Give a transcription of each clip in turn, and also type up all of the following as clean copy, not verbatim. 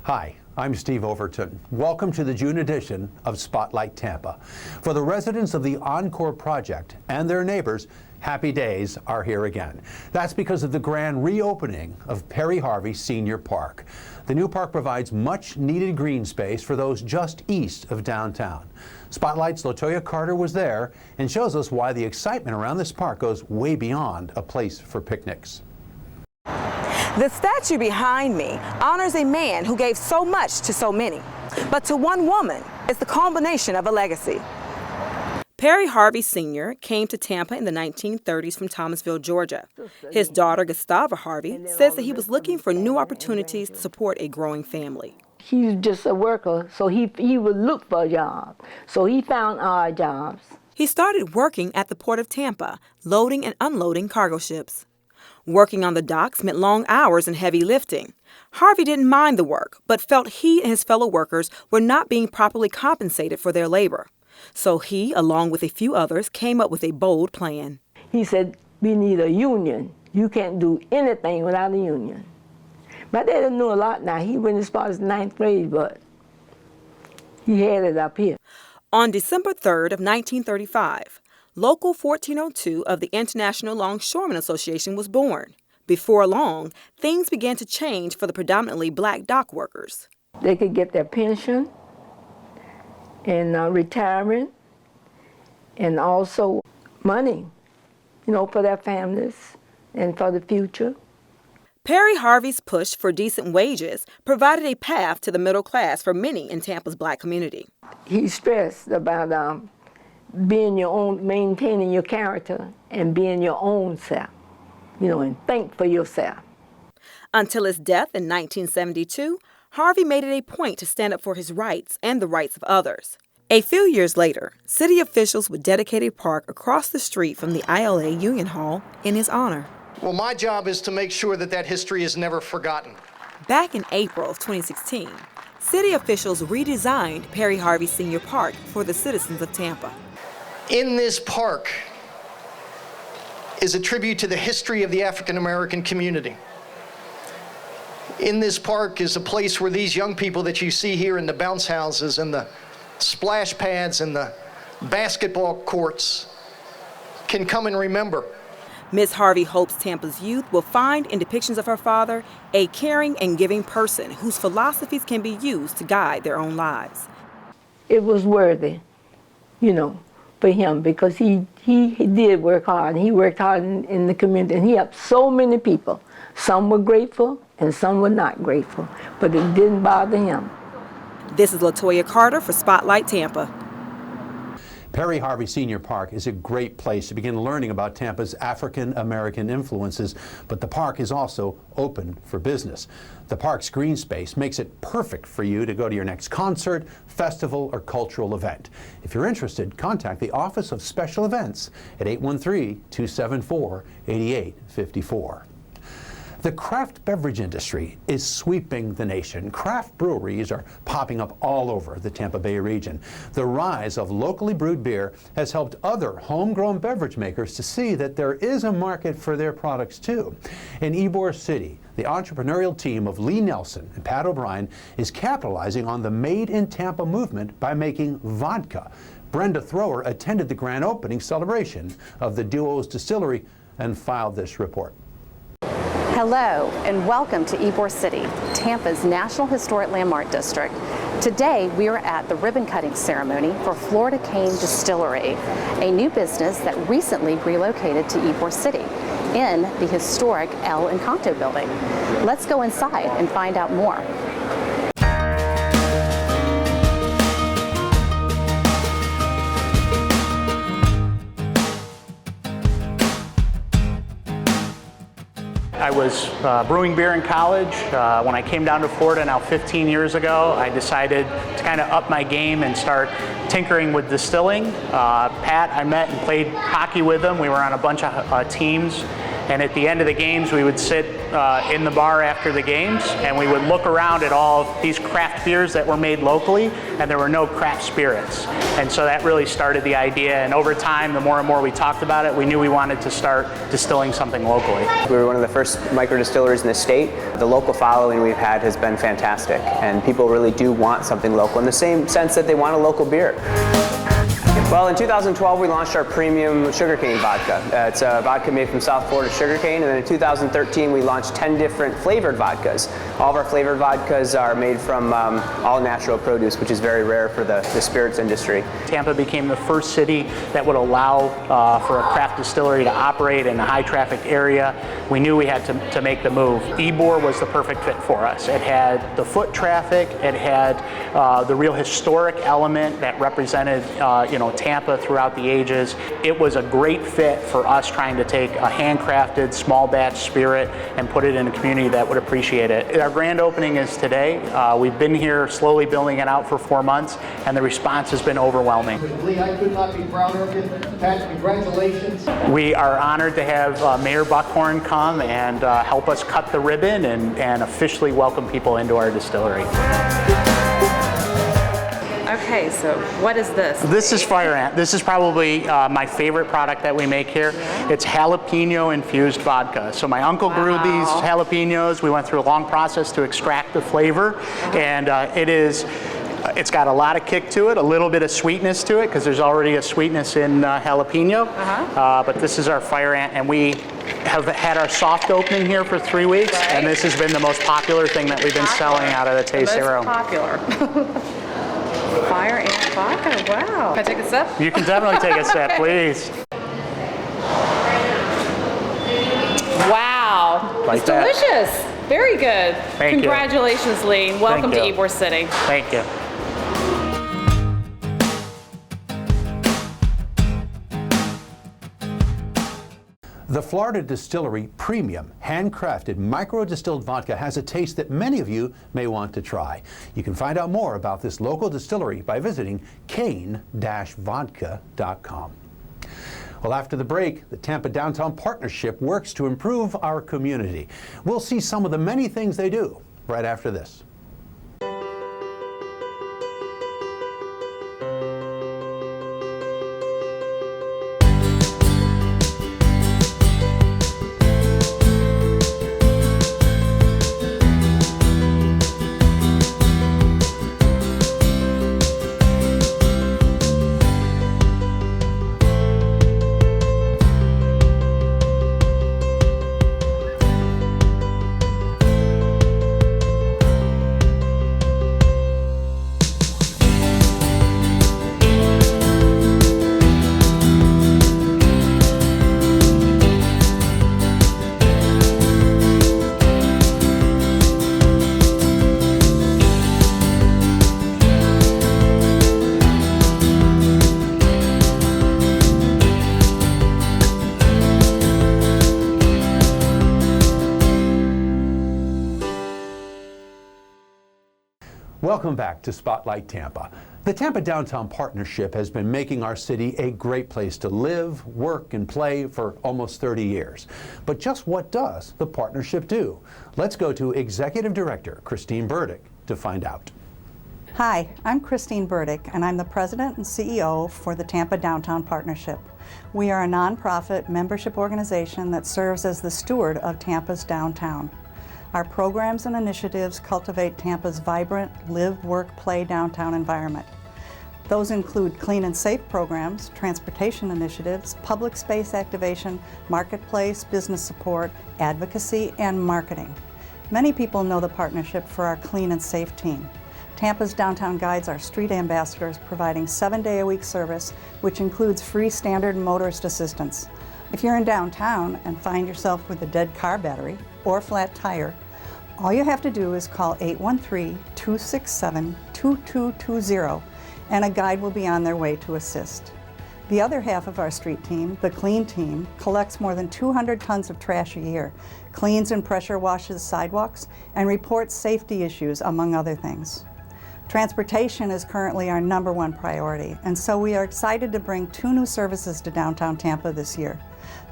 Hi, I'm Steve Overton. Welcome to the June edition of Spotlight Tampa. For the residents of the Encore project and their neighbors, happy days are here again. That's because of the grand reopening of Perry Harvey Senior Park. The new park provides much needed green space for those just east of downtown. Spotlight's LaToya Carter was there and shows us why the excitement around this park goes way beyond a place for picnics. The statue behind me honors a man who gave so much to so many, but to one woman, it's the culmination of a legacy. Perry Harvey Sr. came to Tampa in the 1930s from Thomasville, Georgia. His daughter, Gustava Harvey, says that he was looking for new opportunities to support a growing family. He was just a worker, so he would look for a job. So he found odd jobs. He started working at the Port of Tampa, loading and unloading cargo ships. Working on the docks meant long hours and heavy lifting. Harvey didn't mind the work, but felt he and his fellow workers were not being properly compensated for their labor. So he, along with a few others, came up with a bold plan. He said, we need a union. You can't do anything without a union. My dad knew a lot now. He went as far as 9th grade, but he had it up here. On December 3rd of 1935, Local 1402 of the International Longshoremen Association was born. Before long, things began to change for the predominantly black dock workers. They could get their pension and retirement and also money, for their families and for the future. Perry Harvey's push for decent wages provided a path to the middle class for many in Tampa's black community. He stressed about being your own, maintaining your character and being your own self, and think for yourself. Until his death in 1972, Harvey made it a point to stand up for his rights and the rights of others. A few years later, city officials would dedicate a park across the street from the ILA Union Hall in his honor. Well, my job is to make sure that that history is never forgotten. Back in April of 2016, city officials redesigned Perry Harvey Senior Park for the citizens of Tampa. In this park is a tribute to the history of the African American community. In this park is a place where these young people that you see here in the bounce houses and the splash pads and the basketball courts can come and remember. Ms. Harvey hopes Tampa's youth will find in depictions of her father a caring and giving person whose philosophies can be used to guide their own lives. It was worthy, for him, because he did work hard. He worked hard in the community, and he helped so many people. Some were grateful, and some were not grateful, but it didn't bother him. This is LaToya Carter for Spotlight Tampa. Perry Harvey Senior Park is a great place to begin learning about Tampa's African American influences, but the park is also open for business. The park's green space makes it perfect for you to go to your next concert, festival, or cultural event. If you're interested, contact the Office of Special Events at 813-274-8854. The craft beverage industry is sweeping the nation. Craft breweries are popping up all over the Tampa Bay region. The rise of locally brewed beer has helped other homegrown beverage makers to see that there is a market for their products too. In Ybor City, the entrepreneurial team of Lee Nelson and Pat O'Brien is capitalizing on the Made in Tampa movement by making vodka. Brenda Thrower attended the grand opening celebration of the duo's distillery and filed this report. Hello and welcome to Ybor City, Tampa's National Historic Landmark District. Today we are at the ribbon cutting ceremony for Florida Cane Distillery, a new business that recently relocated to Ybor City in the historic El Encanto building. Let's go inside and find out more. I was brewing beer in college. When I came down to Florida now 15 years ago, I decided to kind of up my game and start tinkering with distilling. Pat, I met and played hockey with him. We were on a bunch of teams. And at the end of the games, we would sit in the bar after the games, and we would look around at all of these craft beers that were made locally, and there were no craft spirits. And so that really started the idea, and over time, the more and more we talked about it, we knew we wanted to start distilling something locally. We were one of the first micro distilleries in the state. The local following we've had has been fantastic, and people really do want something local in the same sense that they want a local beer. Well, in 2012, we launched our premium sugarcane vodka. It's a vodka made from South Florida sugarcane, and then in 2013, we launched 10 different flavored vodkas. All of our flavored vodkas are made from all natural produce, which is very rare for the spirits industry. Tampa became the first city that would allow for a craft distillery to operate in a high-traffic area. We knew we had to make the move. Ybor was the perfect fit for us. It had the foot traffic, it had the real historic element that represented Tampa throughout the ages. It was a great fit for us trying to take a handcrafted small batch spirit and put it in a community that would appreciate it. Our grand opening is today. We've been here slowly building it out for 4 months, and the response has been overwhelming. Lee, I could not be prouder of you. Pat, congratulations. We are honored to have Mayor Buckhorn come and help us cut the ribbon and officially welcome people into our distillery. Okay, so what is this? This is Fire Ant. This is probably my favorite product that we make here. It's jalapeno infused vodka. So my uncle grew these jalapenos. We went through a long process to extract the flavor, and it's got a lot of kick to it, a little bit of sweetness to it, because there's already a sweetness in jalapeno. But this is our Fire Ant, and we have had our soft opening here for 3 weeks, and this has been the most popular thing that we've been selling out of the tasting room. Popular. Fire Ant vodka, wow. Can I take a sip? You can definitely take a sip, please. Wow, Like it's that. delicious. Very good. Thank you. Congratulations, Lee. Welcome to you. Ybor City. Thank you. The Florida Distillery Premium handcrafted micro-distilled vodka has a taste that many of you may want to try. You can find out more about this local distillery by visiting cane-vodka.com. Well, after the break, the Tampa Downtown Partnership works to improve our community. We'll see some of the many things they do right after this. Welcome back to Spotlight Tampa. The Tampa Downtown Partnership has been making our city a great place to live, work, and play for almost 30 years. But just what does the partnership do? Let's go to Executive Director Christine Burdick to find out. Hi, I'm Christine Burdick, and I'm the President and CEO for the Tampa Downtown Partnership. We are a nonprofit membership organization that serves as the steward of Tampa's downtown. Our programs and initiatives cultivate Tampa's vibrant live, work, play downtown environment. Those include clean and safe programs, transportation initiatives, public space activation, marketplace, business support, advocacy, and marketing. Many people know the partnership for our clean and safe team. Tampa's Downtown Guides are street ambassadors providing 7-day-a-week service, which includes free standard motorist assistance. If you're in downtown and find yourself with a dead car battery or flat tire, all you have to do is call 813-267-2220 and a guide will be on their way to assist. The other half of our street team, the Clean Team, collects more than 200 tons of trash a year, cleans and pressure washes sidewalks, and reports safety issues, among other things. Transportation is currently our #1 priority, and so we are excited to bring 2 new services to downtown Tampa this year.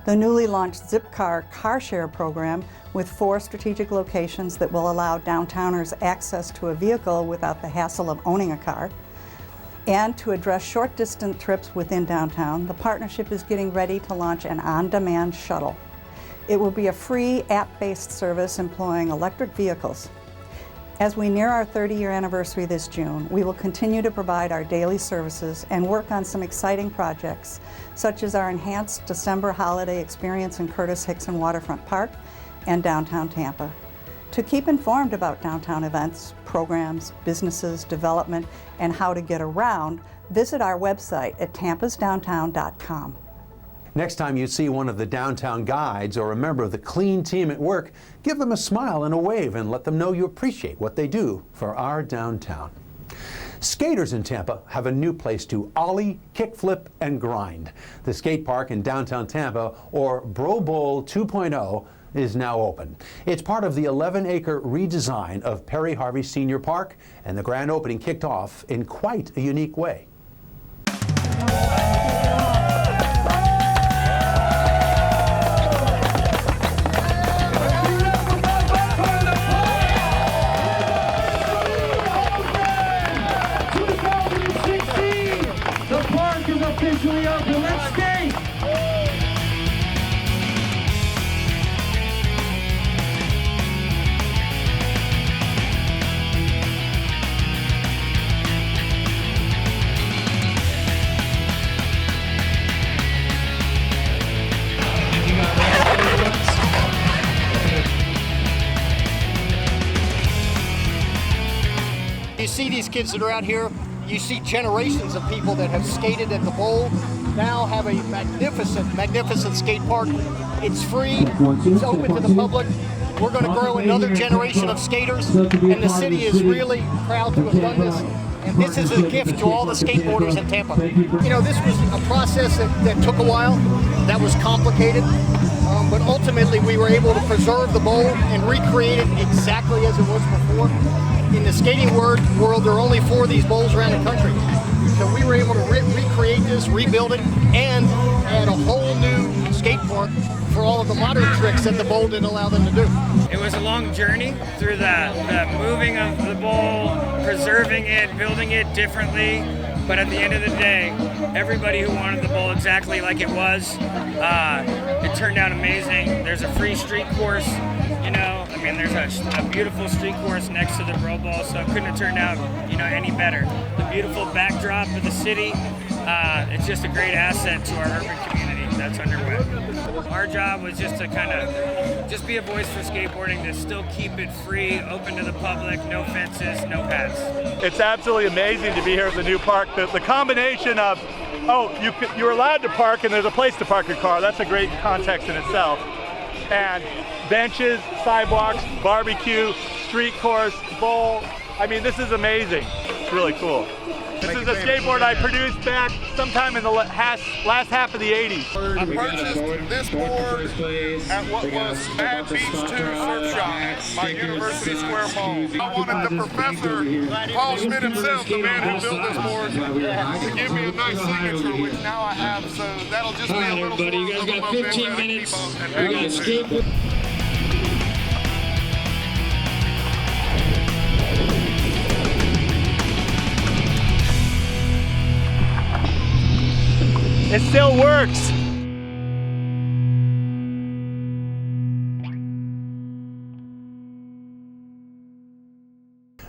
The newly launched Zipcar car share program with 4 strategic locations that will allow downtowners access to a vehicle without the hassle of owning a car. And to address short-distance trips within downtown, the partnership is getting ready to launch an on-demand shuttle. It will be a free app-based service employing electric vehicles. As we near our 30-year anniversary this June, we will continue to provide our daily services and work on some exciting projects, such as our enhanced December holiday experience in Curtis Hickson Waterfront Park and downtown Tampa. To keep informed about downtown events, programs, businesses, development, and how to get around, visit our website at tampasdowntown.com. Next time you see one of the downtown guides or a member of the clean team at work, give them a smile and a wave and let them know you appreciate what they do for our downtown. Skaters in Tampa have a new place to ollie, kickflip, and grind. The skate park in downtown Tampa, or Bro Bowl 2.0, is now open. It's part of the 11-acre redesign of Perry Harvey Senior Park, and the grand opening kicked off in quite a unique way. Officially open. Let's skate! You see these kids that are out here, you see generations of people that have skated at the bowl, now have a magnificent skate park. It's free, it's open to the public. We're going to grow another generation of skaters, and the city is really proud to have done this. And this is a gift to all the skateboarders in Tampa. You know, this was a process that took a while, that was complicated, but ultimately we were able to preserve the bowl and recreate it exactly as it was before. In the skating world, there are only 4 of these bowls around the country. So we were able to recreate this, rebuild it, and add a whole new skate park for all of the modern tricks that the bowl didn't allow them to do. It was a long journey through the moving of the bowl, preserving it, building it differently. But at the end of the day, everybody who wanted the bowl exactly like it was, it turned out amazing. There's a free street course, you know. I mean, there's a beautiful street course next to the Bro Bowl, so it couldn't have turned out, you know, any better. The beautiful backdrop of the city, it's just a great asset to our urban community that's underway. Our job was just to kind of just be a voice for skateboarding, to still keep it free, open to the public, no fences, no pads. It's absolutely amazing to be here at the new park. The combination of, you're allowed to park and there's a place to park your car, that's a great context in itself. And benches, sidewalks, barbecue, street course, bowl. I mean, this is amazing. It's really cool. This is a skateboard I produced back sometime in the last half of the 80s. I purchased this board at what was Bad Beach 2 Surf Shop, my University Square Mall. I wanted the professor, Paul Schmidt himself, the man who built this board, to give me a nice signature, which now I have, so that'll just be a little everybody. You guys got 15 minutes. We got skateboard. It still works.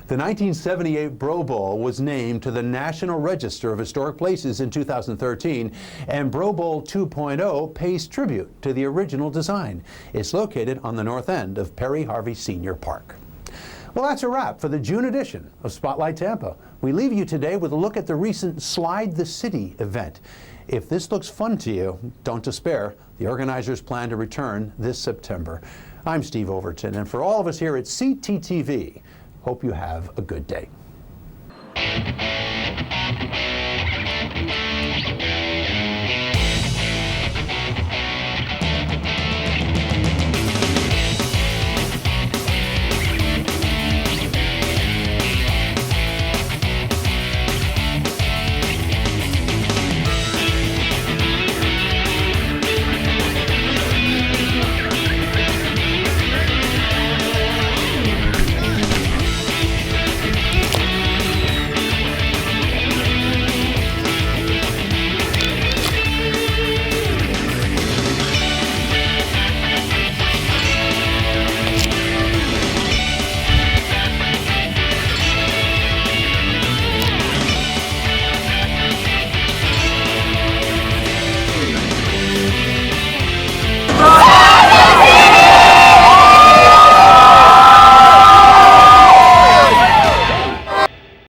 The 1978 Bro Bowl was named to the National Register of Historic Places in 2013, and Bro Bowl 2.0 pays tribute to the original design. It's located on the north end of Perry Harvey Senior Park. Well, that's a wrap for the June edition of Spotlight Tampa. We leave you today with a look at the recent Slide the City event. If this looks fun to you, don't despair. The organizers plan to return this September. I'm Steve Overton, and for all of us here at CTTV, hope you have a good day.